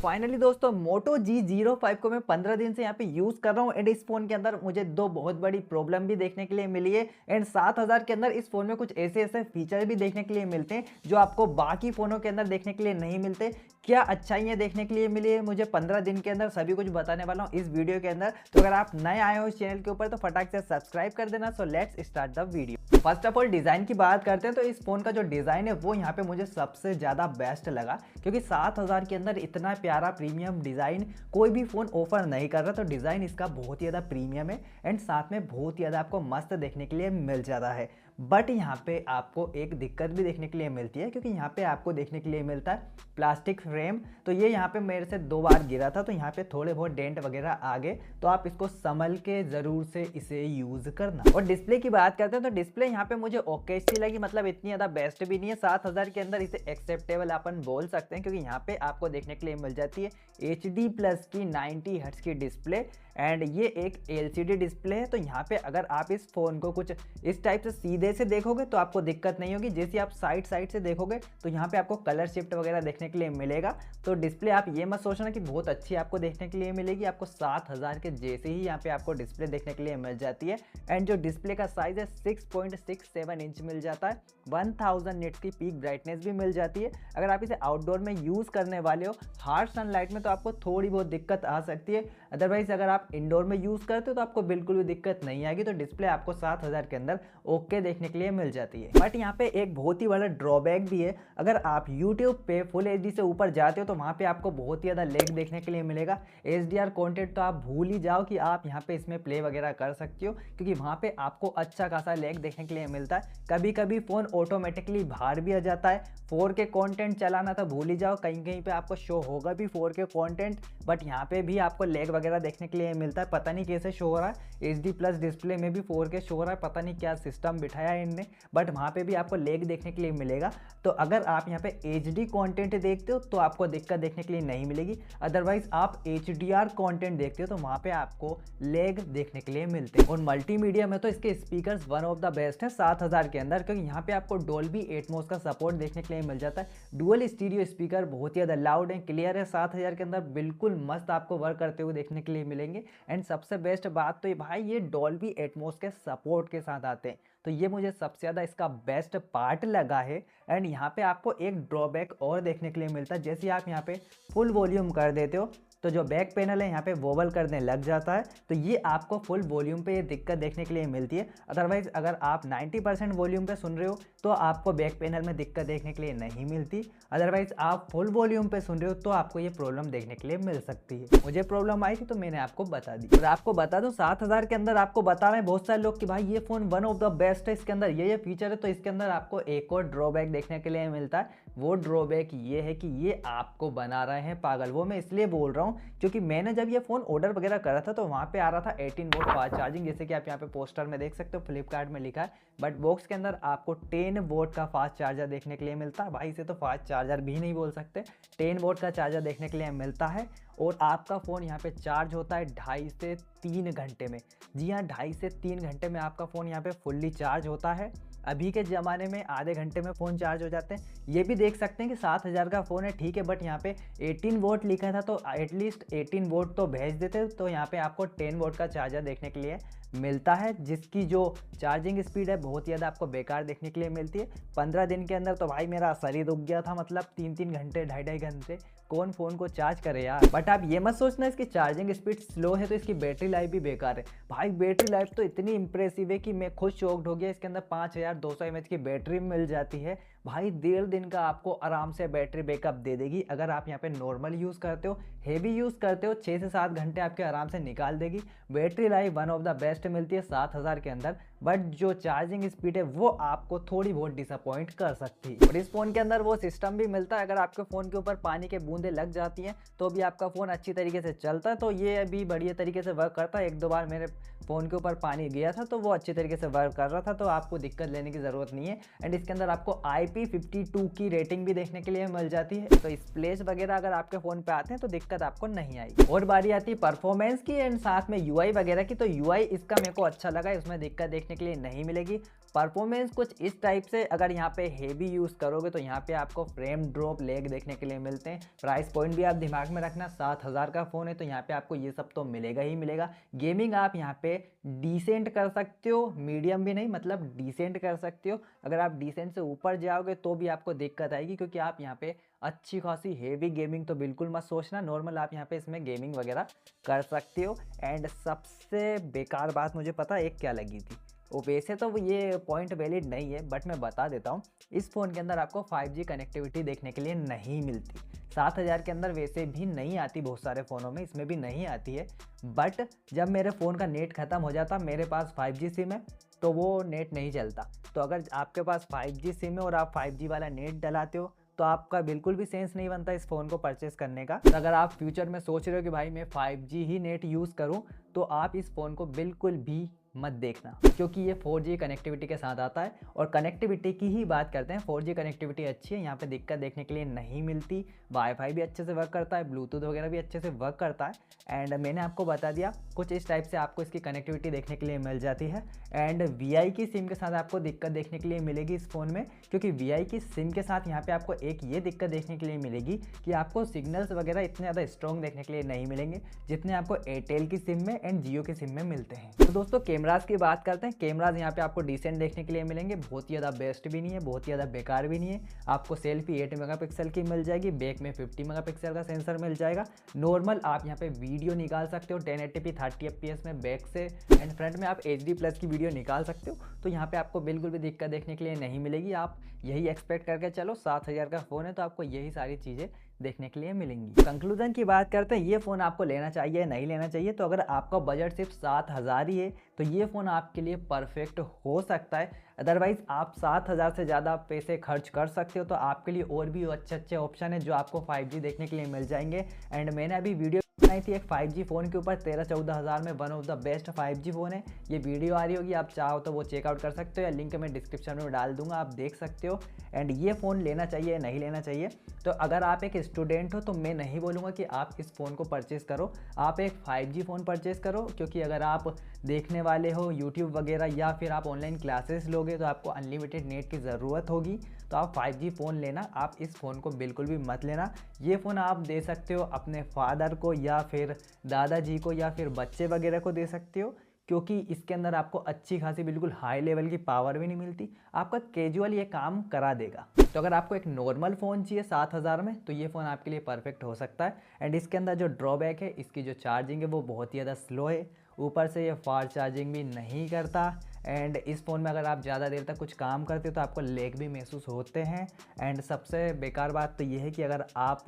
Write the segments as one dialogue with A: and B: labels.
A: Finally दोस्तों Moto G05 को मैं 15 दिन से यहाँ पे यूज कर रहा हूँ एंड इस फोन के अंदर मुझे दो बहुत बड़ी प्रॉब्लम भी देखने के लिए मिली है एंड 7000 के अंदर इस फोन में कुछ ऐसे ऐसे फीचर भी देखने के लिए मिलते हैं जो आपको बाकी फोनों के अंदर देखने के लिए नहीं मिलते। क्या अच्छाइयाँ देखने के लिए मिली है मुझे 15 दिन के अंदर सभी कुछ बताने वाला हूँ इस वीडियो के अंदर। तो अगर आप नए आए हो इस चैनल के ऊपर तो फटाक से सब्सक्राइब कर देना। So let's start the video. First of all design की बात करते हैं तो इस फोन का जो डिजाइन है वो यहाँ पे मुझे सबसे ज्यादा बेस्ट लगा क्योंकि 7000 के अंदर इतना प्यारा प्रीमियम डिजाइन कोई भी फोन ऑफर नहीं कर रहा। तो डिजाइन इसका बहुत ही ज्यादा प्रीमियम है एंड साथ में बहुत ही ज्यादा आपको मस्त देखने के लिए मिल जाता है। बट यहाँ पे आपको एक दिक्कत भी देखने के लिए मिलती है क्योंकि यहाँ पे आपको देखने के लिए मिलता है प्लास्टिक फ्रेम। तो ये यहाँ पे मेरे से 2 बार गिरा था तो यहाँ पे थोड़े बहुत डेंट वगैरह आ गए तो आप इसको संभल के जरूर से इसे यूज करना। और डिस्प्ले की बात करते हैं तो डिस्प्ले यहाँ पे मुझे ओके सी लगी, मतलब इतनी ज्यादा बेस्ट भी नहीं है। 7000 के अंदर इसे एक्सेप्टेबल अपन बोल सकते हैं क्योंकि यहाँ पे आपको देखने के लिए मिल जाती है HD प्लस की 90 हर्ट्ज की डिस्प्ले एंड ये एक LCD डिस्प्ले है। तो यहाँ पे अगर आप इस फोन को कुछ इस टाइप से सीधे से देखोगे तो आपको दिक्कत नहीं होगी। जैसे आप साइड से देखोगे तो यहाँ पे आपको कलर शिफ्ट वगैरह देखने के लिए मिलेगा। तो डिस्प्ले आप ये मत सोचना कि बहुत अच्छी आपको देखने के लिए मिलेगी, आपको 7000 के जैसे ही यहाँ पे आपको डिस्प्ले देखने के लिए मिल जाती है। एंड जो डिस्प्ले का साइज है 6.67 इंच मिल जाता है, 1000 निट्स की पीक ब्राइटनेस भी मिल जाती है। अगर आप इसे आउटडोर में यूज करने वाले हो हार्श सनलाइट में तो आपको थोड़ी बहुत दिक्कत आ सकती है, अदरवाइज अगर आप इंडोर में यूज करते हो तो आपको बिल्कुल भी दिक्कत नहीं आएगी। तो डिस्प्ले आपको 7000 के अंदर ओके देखने के लिए मिल जाती है। बट यहाँ पे एक बहुत ही बड़ा ड्रॉबैक भी है, अगर आप YouTube पे फुल HD से ऊपर जाते हो तो वहाँ पे आपको बहुत ही ज़्यादा लैग देखने के लिए मिलेगा। HDR कंटेंट तो आप भूल ही जाओ कि आप यहाँ पे इसमें प्ले वगैरह कर सकते हो क्योंकि वहाँ पे आपको अच्छा खासा लैग देखने के लिए मिलता है। कभी कभी फ़ोन ऑटोमेटिकली बाहर भी आ जाता है। 4K कंटेंट चलाना तो भूल ही जाओ, कहीं कहीं पे आपको शो होगा भी 4K कंटेंट, बट यहाँ पे भी आपको लैग वगैरह देखने के लिए मिलता है। पता नहीं कैसे शो हो रहा है, HD प्लस डिस्प्ले में भी 4K शो हो रहा है, पता नहीं क्या सिस्टम बिठाया है इनने, बट वहाँ पे भी आपको लैग देखने के लिए मिलेगा। तो अगर आप यहाँ पे HD कंटेंट देखते हो तो आपको दिक्कत देखने के लिए नहीं मिलेगी, अदरवाइज आप HDR कंटेंट देखते हो तो वहाँ पे आपको लैग देखने के लिए मिलते हैं। और मल्टीमीडिया में तो इसके speakers one of the best है 7000 के अंदर क्योंकि यहाँ पे आपको डोल्बी एटमॉस का सपोर्ट देखने के लिए मिल जाता है। डुअल स्टीरियो स्पीकर बहुत ही ज़्यादा लाउड है, क्लियर है, 7000 के अंदर बिल्कुल मस्त आपको वर्क करते हुए देखने के लिए मिलेंगे। एंड सबसे बेस्ट बात तो ये भाई ये डोल्बी एटमॉस के सपोर्ट के साथ आते हैं, तो ये मुझे सबसे ज़्यादा इसका बेस्ट पार्ट लगा है। एंड यहाँ पे आपको एक ड्रॉबैक और देखने के लिए मिलता है, जैसे आप यहाँ पे फुल वॉल्यूम कर देते हो तो जो बैक पैनल है यहाँ पे वोबल करने लग जाता है, तो ये आपको फुल वॉल्यूम पे ये दिक्कत देखने के लिए मिलती है। अदरवाइज अगर आप 90% वॉल्यूम पे सुन रहे हो तो आपको बैक पैनल में दिक्कत देखने के लिए नहीं मिलती, अदरवाइज आप फुल वॉल्यूम पे सुन रहे हो तो आपको ये प्रॉब्लम देखने के लिए मिल सकती है। मुझे प्रॉब्लम आई थी तो मैंने आपको बता दी। और आपको बता दूं 7000 के अंदर आपको बता रहे हैं बहुत सारे लोग कि भाई ये phone one of the best है, इसके अंदर ये फीचर है, तो इसके अंदर आपको एक और ड्रॉबैक देखने के लिए मिलता है। वो ड्रॉबैक ये है कि ये आपको बना रहे हैं पागल। वो मैं इसलिए बोल रहा हूँ क्योंकि मैंने जब ये फ़ोन ऑर्डर वगैरह करा था तो वहाँ पे आ रहा था 18 वोट फास्ट चार्जिंग, जैसे कि आप यहाँ पे पोस्टर में देख सकते हो, फ्लिपकार्ट में लिखा है, बट बॉक्स के अंदर आपको 10 वोट का फास्ट चार्जर देखने के लिए मिलता है। भाई इसे तो फास्ट चार्जर भी नहीं बोल सकते, 10 वोट का चार्जर देखने के लिए मिलता है। और आपका फ़ोन यहाँ पे चार्ज होता है 2.5 से 3 घंटे में। जी हाँ, 2.5 से 3 घंटे में आपका फ़ोन यहाँ पे फुल्ली चार्ज होता है। अभी के ज़माने में आधे घंटे में फ़ोन चार्ज हो जाते हैं। ये भी देख सकते हैं कि 7000 का फ़ोन है, ठीक है, बट यहाँ पे 18 वोट लिखा था तो एटलीस्ट 18 वोट तो भेज देते, तो यहाँ पे आपको 10 वोट का चार्जर देखने के लिए मिलता है, जिसकी जो चार्जिंग स्पीड है बहुत ज़्यादा आपको बेकार देखने के लिए मिलती है। 15 दिन के अंदर तो भाई मेरा सर ही रुक गया था, मतलब 3-3 घंटे 2.5 घंटे कौन फ़ोन को चार्ज करे यार। बट आप ये मत सोचना इसकी चार्जिंग स्पीड स्लो है तो इसकी बैटरी लाइफ भी बेकार है। भाई बैटरी लाइफ तो इतनी इंप्रेसिव है कि मैं खुद शॉक्ड हो गया। इसके अंदर 5200 mAh की बैटरी मिल जाती है। भाई 1.5 दिन का आपको आराम से बैटरी बैकअप दे देगी। अगर आप यहाँ पे नॉर्मल यूज़ करते हो, हेवी यूज़ करते हो, 6 से 7 घंटे आपके आराम से निकाल देगी। Battery life one of the best मिलती है 7000 के अंदर, बट जो चार्जिंग स्पीड है वो आपको थोड़ी बहुत डिसअपॉइंट कर सकती है। और इस फ़ोन के अंदर वो सिस्टम भी मिलता है, अगर आपके फ़ोन के ऊपर पानी के बूंदे लग जाती हैं तो भी आपका फ़ोन अच्छी तरीके से चलता है। तो ये अभी बढ़िया तरीके से वर्क करता है। 1-2 बार मेरे फ़ोन के ऊपर पानी गया था तो वो अच्छी तरीके से वर्क कर रहा था, तो आपको दिक्कत लेने की ज़रूरत नहीं है। एंड इसके अंदर आपको IP52 की रेटिंग भी देखने के लिए मिल जाती है, तो स्प्लैश वगैरह अगर आपके फ़ोन पे आते हैं तो दिक्कत आपको नहीं आएगी। और बारी आती है परफॉर्मेंस की एंड साथ में UI वगैरह की, तो UI इसका मेरे को अच्छा लगा, इसमें दिक्कत देखने के लिए नहीं मिलेगी। परफॉर्मेंस कुछ इस टाइप से, अगर यहाँ पे हेवी यूज़ करोगे तो यहाँ पे आपको फ्रेम ड्रॉप लैग देखने के लिए मिलते हैं। प्राइस पॉइंट भी आप दिमाग में रखना, 7,000 का फ़ोन है तो यहाँ पे आपको ये सब तो मिलेगा ही मिलेगा। गेमिंग आप यहाँ पे डिसेंट कर सकते हो, मीडियम भी नहीं, मतलब डिसेंट कर सकते हो। अगर आप डिसेंट से ऊपर जाओगे तो भी आपको दिक्कत आएगी, क्योंकि आप यहाँ पे अच्छी खासी हेवी गेमिंग तो बिल्कुल मत सोचना, नॉर्मल आप यहाँ पे इसमें गेमिंग वगैरह कर सकते हो। एंड सबसे बेकार बात मुझे पता एक क्या लगी थी, वो वैसे तो ये पॉइंट वैलिड नहीं है बट मैं बता देता हूँ, इस फ़ोन के अंदर आपको 5G कनेक्टिविटी देखने के लिए नहीं मिलती। 7,000 के अंदर वैसे भी नहीं आती, बहुत सारे फ़ोनों में इसमें भी नहीं आती है। बट जब मेरे फ़ोन का नेट ख़त्म हो जाता, मेरे पास 5G सिम है तो वो नेट नहीं चलता। तो अगर आपके पास 5G सिम है और आप 5G वाला नेट डलाते हो तो आपका बिल्कुल भी सेंस नहीं बनता इस फ़ोन को परचेस करने का। तो अगर आप फ्यूचर में सोच रहे हो कि भाई मैं 5G ही नेट यूज़ करूं, तो आप इस फ़ोन को बिल्कुल भी मत देखना, क्योंकि ये 4G कनेक्टिविटी के साथ आता है। और कनेक्टिविटी की ही बात करते हैं, 4G कनेक्टिविटी अच्छी है, यहाँ पे दिक्कत देखने के लिए नहीं मिलती। वाईफाई भी अच्छे से वर्क करता है, ब्लूटूथ वगैरह भी अच्छे से वर्क करता है। एंड मैंने आपको बता दिया कुछ इस टाइप से आपको इसकी कनेक्टिविटी देखने के लिए मिल जाती है। एंड VI की सिम के साथ आपको दिक्कत देखने के लिए मिलेगी इस फ़ोन में, क्योंकि VI की सिम के साथ यहाँ पे आपको एक ये दिक्कत देखने के लिए मिलेगी कि आपको सिग्नल्स वगैरह इतने ज़्यादा स्ट्रॉन्ग देखने के लिए नहीं मिलेंगे जितने आपको एयरटेल की सिम में एंड जियो की सिम में मिलते हैं। तो दोस्तों कैमरास की बात करते हैं। कैमराज यहाँ पे आपको डिसेंट देखने के लिए मिलेंगे, बहुत ही ज़्यादा बेस्ट भी नहीं है, बहुत ही ज़्यादा बेकार भी नहीं है। आपको सेल्फी 8 मेगापिक्सल की मिल जाएगी, बैक में 50 मेगापिक्सल का सेंसर मिल जाएगा। नॉर्मल आप यहाँ पे वीडियो निकाल सकते हो 1080p 30 fps में बैक से, एंड फ्रंट में आप HD+ की वीडियो निकाल सकते हो। तो यहाँ पे आपको बिल्कुल भी दिक्कत देखने के लिए नहीं मिलेगी। आप यही एक्सपेक्ट करके चलो, 7,000 का फ़ोन है तो आपको यही सारी चीज़ें देखने के लिए मिलेंगी। कंक्लूजन की बात करते हैं, ये फ़ोन आपको लेना चाहिए नहीं लेना चाहिए। तो अगर आपका बजट सिर्फ 7,000 ही है तो ये फ़ोन आपके लिए परफेक्ट हो सकता है। अदरवाइज़ आप 7,000 से ज़्यादा पैसे खर्च कर सकते हो, तो आपके लिए और भी अच्छे अच्छे ऑप्शन है जो आपको 5G देखने के लिए मिल जाएंगे। एंड मैंने अभी वीडियो बनाई थी एक 5G फ़ोन के ऊपर, 13-14 हज़ार में one of the best 5G phone है। ये वीडियो आ रही होगी, आप चाहो तो वो चेकआउट कर सकते हो, या लिंक मैं डिस्क्रिप्शन में डाल दूंगा, आप देख सकते हो। एंड ये फ़ोन लेना चाहिए नहीं लेना चाहिए, तो अगर आप एक स्टूडेंट हो तो मैं नहीं बोलूँगा कि आप इस फ़ोन को परचेज़ करो, आप एक 5G फ़ोन परचेज़ करो। क्योंकि अगर आप देखने वाले हो यूट्यूब वगैरह या फिर आप ऑनलाइन क्लासेस लोगे तो आपको अनलिमिटेड नेट की ज़रूरत होगी, तो आप 5G फ़ोन लेना, आप इस फ़ोन को बिल्कुल भी मत लेना। ये फ़ोन आप दे सकते हो अपने फादर को या फिर दादाजी को या फिर बच्चे वगैरह को दे सकते हो, क्योंकि इसके अंदर आपको अच्छी खासी बिल्कुल हाई लेवल की पावर भी नहीं मिलती, आपका कैजुअल ये काम करा देगा। तो अगर आपको एक नॉर्मल फ़ोन चाहिए 7,000 में तो ये फ़ोन आपके लिए परफेक्ट हो सकता है। एंड इसके अंदर जो ड्रॉबैक है, इसकी जो चार्जिंग है वो बहुत ही ज़्यादा स्लो है, ऊपर से ये फास्ट चार्जिंग भी नहीं करता। एंड इस फ़ोन में अगर आप ज़्यादा देर तक कुछ काम करते हो तो आपको लेग भी महसूस होते हैं। एंड सबसे बेकार बात तो ये है कि अगर आप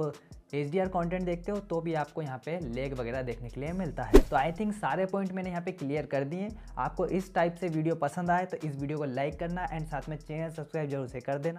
A: HDR कंटेंट देखते हो तो भी आपको यहाँ पे लेग वगैरह देखने के लिए मिलता है। तो आई थिंक सारे पॉइंट मैंने यहाँ पे क्लियर कर दिए। आपको इस टाइप से वीडियो पसंद आए तो इस वीडियो को लाइक करना एंड साथ में चैनल सब्सक्राइब जरूर से कर देना।